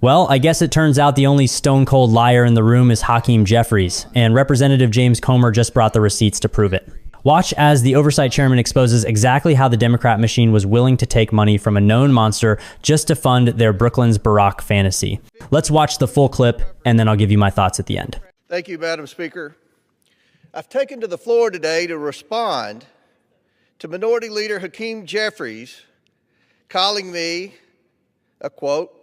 Well, I guess it turns out the only stone-cold liar in the room is Hakeem Jeffries, and Representative James Comer just brought the receipts to prove it. Watch as the oversight chairman exposes exactly how the Democrat machine was willing to take money from a known monster just to fund their Brooklyn's Barack fantasy. Let's watch the full clip, and then I'll give you my thoughts at the end. Thank you, Madam Speaker. I've taken to the floor today to respond to Minority Leader Hakeem Jeffries calling me a, quote,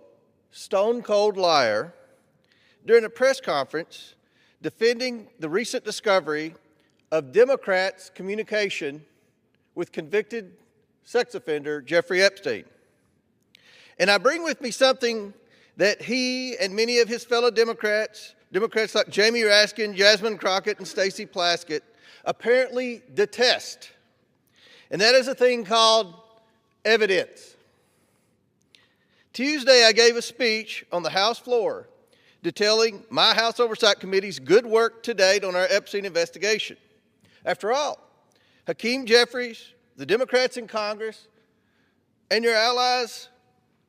stone-cold liar during a press conference defending the recent discovery of Democrats' communication with convicted sex offender Jeffrey Epstein. And I bring with me something that he and many of his fellow Democrats like Jamie Raskin, Jasmine Crockett, and Stacey Plaskett, apparently detest. And that is a thing called evidence. Tuesday, I gave a speech on the House floor detailing my House Oversight Committee's good work to date on our Epstein investigation. After all, Hakeem Jeffries, the Democrats in Congress, and your allies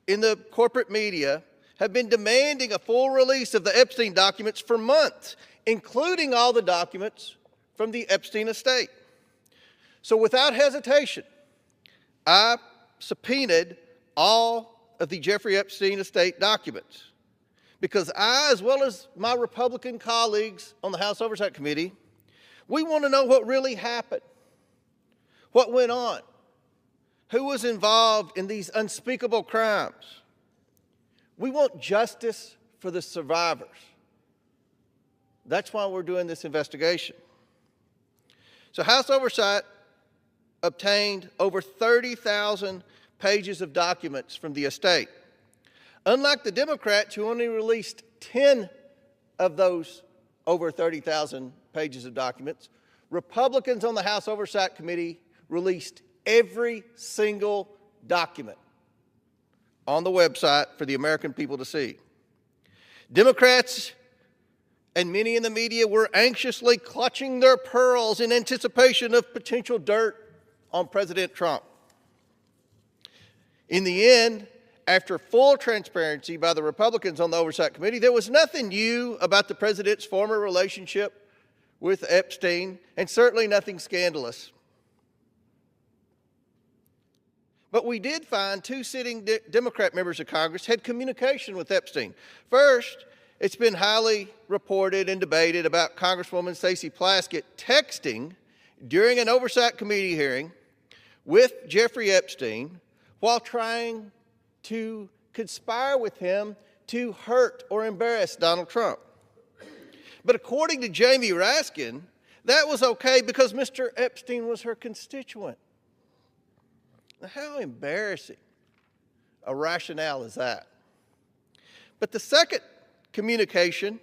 in the corporate media have been demanding a full release of the Epstein documents for months, including all the documents from the Epstein estate. So without hesitation, I subpoenaed all of the Jeffrey Epstein estate documents because I, as well as my Republican colleagues on the House Oversight Committee, we want to know what really happened, what went on, who was involved in these unspeakable crimes. We want justice for the survivors. That's why we're doing this investigation. So House Oversight obtained over 30,000 pages of documents from the estate. Unlike the Democrats, who only released 10 of those over 30,000 pages of documents, Republicans on the House Oversight Committee released every single document on the website for the American people to see. Democrats and many in the media were anxiously clutching their pearls in anticipation of potential dirt on President Trump. In the end, after full transparency by the Republicans on the Oversight Committee, there was nothing new about the president's former relationship with Epstein, and certainly nothing scandalous. But we did find two sitting Democrat members of Congress had communication with Epstein. First, it's been highly reported and debated about Congresswoman Stacey Plaskett texting during an Oversight Committee hearing with Jeffrey Epstein while trying to conspire with him to hurt or embarrass Donald Trump. But according to Jamie Raskin, that was okay because Mr. Epstein was her constituent. Now, how embarrassing a rationale is that? But the second communication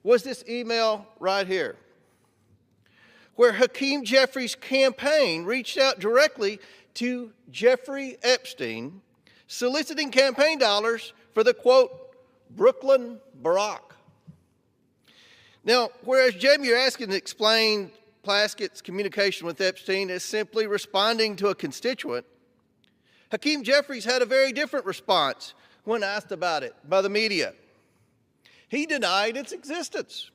was this email right here, where Hakeem Jeffries' campaign reached out directly to Jeffrey Epstein, soliciting campaign dollars for the, quote, Brooklyn Barack. Now, whereas Jamie Raskin explained Plaskett's communication with Epstein as simply responding to a constituent, Hakeem Jeffries had a very different response when asked about it by the media. He denied its existence.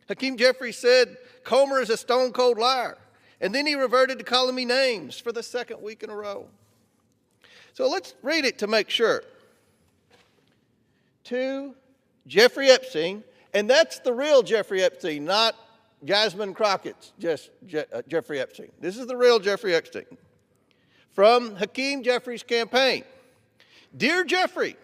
Hakeem Jeffries said, Comer is a stone-cold liar. And then he reverted to calling me names for the second week in a row. So let's read it to make sure. To Jeffrey Epstein, and that's the real Jeffrey Epstein, not Jasmine Crockett's Jeffrey Epstein. This is the real Jeffrey Epstein. From Hakeem Jeffries' campaign. Dear Jeffrey,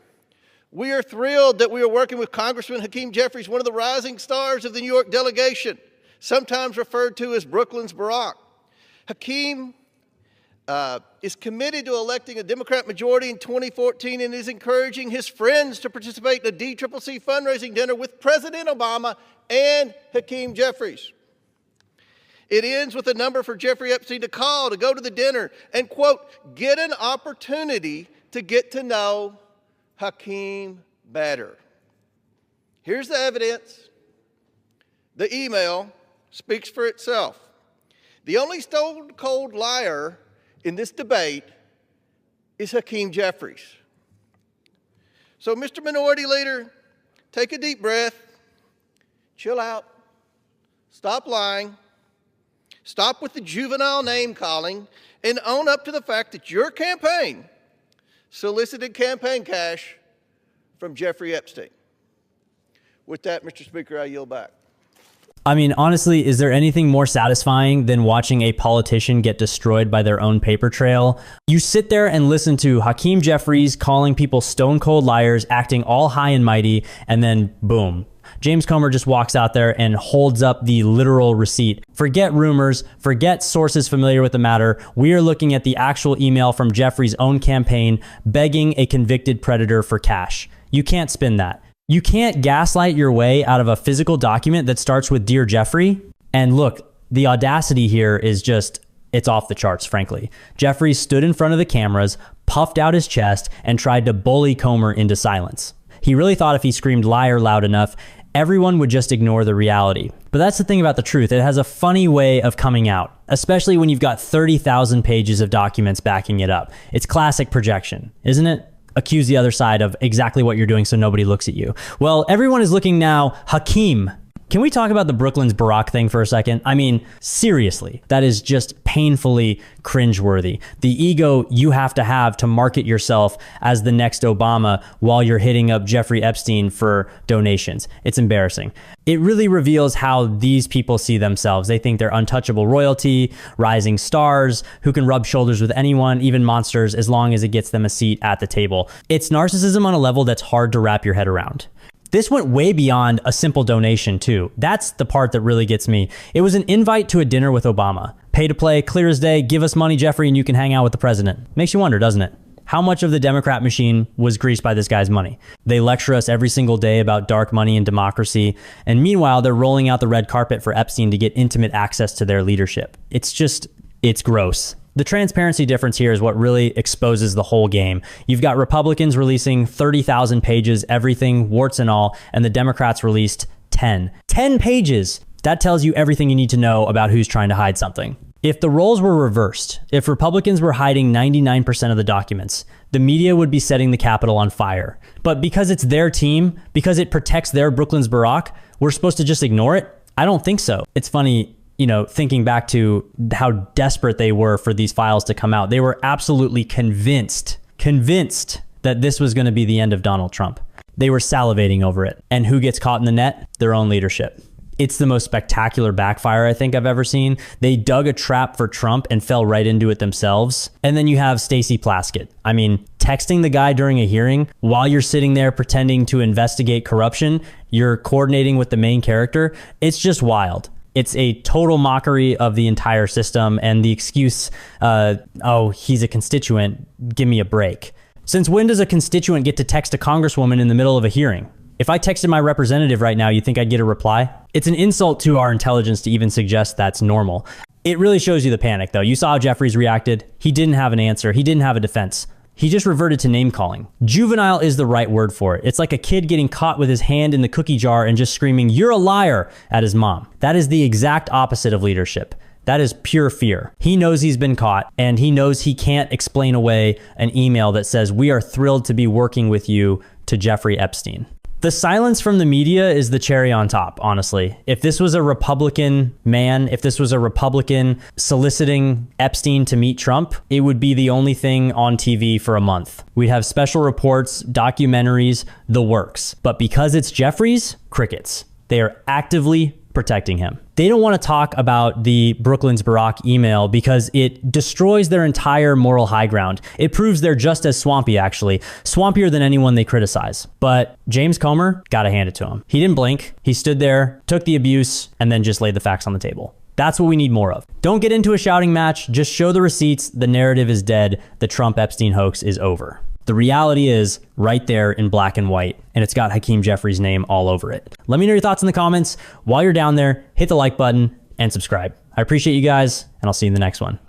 we are thrilled that we are working with Congressman Hakeem Jeffries, one of the rising stars of the New York delegation, sometimes referred to as Brooklyn's Barack. Hakeem is committed to electing a Democrat majority in 2014 and is encouraging his friends to participate in a DCCC fundraising dinner with President Obama and Hakeem Jeffries. It ends with a number for Jeffrey Epstein to call to go to the dinner and, quote, get an opportunity to get to know Hakeem better. Here's the evidence. The email speaks for itself. The only stone-cold liar in this debate is Hakeem Jeffries. So, Mr. Minority Leader, take a deep breath, chill out, stop lying, stop with the juvenile name calling, and own up to the fact that your campaign solicited campaign cash from Jeffrey Epstein. With that, Mr. Speaker, I yield back. I mean, honestly, is there anything more satisfying than watching a politician get destroyed by their own paper trail? You sit there and listen to Hakeem Jeffries calling people stone cold liars, acting all high and mighty, and then boom. James Comer just walks out there and holds up the literal receipt. Forget rumors, forget sources familiar with the matter. We are looking at the actual email from Jeffries' own campaign begging a convicted predator for cash. You can't spin that. You can't gaslight your way out of a physical document that starts with Dear Jeffrey. And look, the audacity here is just, it's off the charts, frankly. Jeffrey stood in front of the cameras, puffed out his chest, and tried to bully Comer into silence. He really thought if he screamed liar loud enough, everyone would just ignore the reality. But that's the thing about the truth. It has a funny way of coming out, especially when you've got 30,000 pages of documents backing it up. It's classic projection, isn't it? Accuse the other side of exactly what you're doing so nobody looks at you. Well, everyone is looking now. Hakeem. Can we talk about the Brooklyn's Barack thing for a second? I mean, seriously, that is just painfully cringeworthy. The ego you have to market yourself as the next Obama while you're hitting up Jeffrey Epstein for donations. It's embarrassing. It really reveals how these people see themselves. They think they're untouchable royalty, rising stars, who can rub shoulders with anyone, even monsters, as long as it gets them a seat at the table. It's narcissism on a level that's hard to wrap your head around. This went way beyond a simple donation too. That's the part that really gets me. It was an invite to a dinner with Obama. Pay to play, clear as day, give us money, Jeffrey, and you can hang out with the president. Makes you wonder, doesn't it? How much of the Democrat machine was greased by this guy's money? They lecture us every single day about dark money and democracy, and meanwhile, they're rolling out the red carpet for Epstein to get intimate access to their leadership. It's gross. The transparency difference here is what really exposes the whole game. You've got Republicans releasing 30,000 pages, everything, warts and all, and the Democrats released 10. 10 pages! That tells you everything you need to know about who's trying to hide something. If the roles were reversed, if Republicans were hiding 99% of the documents, the media would be setting the Capitol on fire. But because it's their team, because it protects their Brooklyn's Barack, we're supposed to just ignore it? I don't think so. It's funny, thinking back to how desperate they were for these files to come out. They were absolutely convinced that this was going to be the end of Donald Trump. They were salivating over it. And who gets caught in the net? Their own leadership. It's the most spectacular backfire I think I've ever seen. They dug a trap for Trump and fell right into it themselves. And then you have Stacey Plaskett. I mean, texting the guy during a hearing while you're sitting there pretending to investigate corruption, you're coordinating with the main character. It's just wild. It's a total mockery of the entire system, and the excuse, he's a constituent, give me a break. Since when does a constituent get to text a congresswoman in the middle of a hearing? If I texted my representative right now, you think I'd get a reply? It's an insult to our intelligence to even suggest that's normal. It really shows you the panic, though. You saw how Jeffries reacted. He didn't have an answer. He didn't have a defense. He just reverted to name calling. Juvenile is the right word for it. It's like a kid getting caught with his hand in the cookie jar and just screaming, "You're a liar," at his mom. That is the exact opposite of leadership. That is pure fear. He knows he's been caught, and he knows he can't explain away an email that says, "We are thrilled to be working with you," to Jeffrey Epstein. The silence from the media is the cherry on top, honestly. If this was a Republican man, if this was a Republican soliciting Epstein to meet Trump, it would be the only thing on TV for a month. We'd have special reports, documentaries, the works. But because it's Jeffries, crickets. They are actively protecting him. They don't want to talk about the Brooklyn's Barack email because it destroys their entire moral high ground. It proves they're just as swampy, actually. Swampier than anyone they criticize. But James Comer, gotta hand it to him. He didn't blink. He stood there, took the abuse, and then just laid the facts on the table. That's what we need more of. Don't get into a shouting match. Just show the receipts. The narrative is dead. The Trump-Epstein hoax is over. The reality is right there in black and white, and it's got Hakeem Jeffries' name all over it. Let me know your thoughts in the comments. While you're down there, hit the like button and subscribe. I appreciate you guys, and I'll see you in the next one.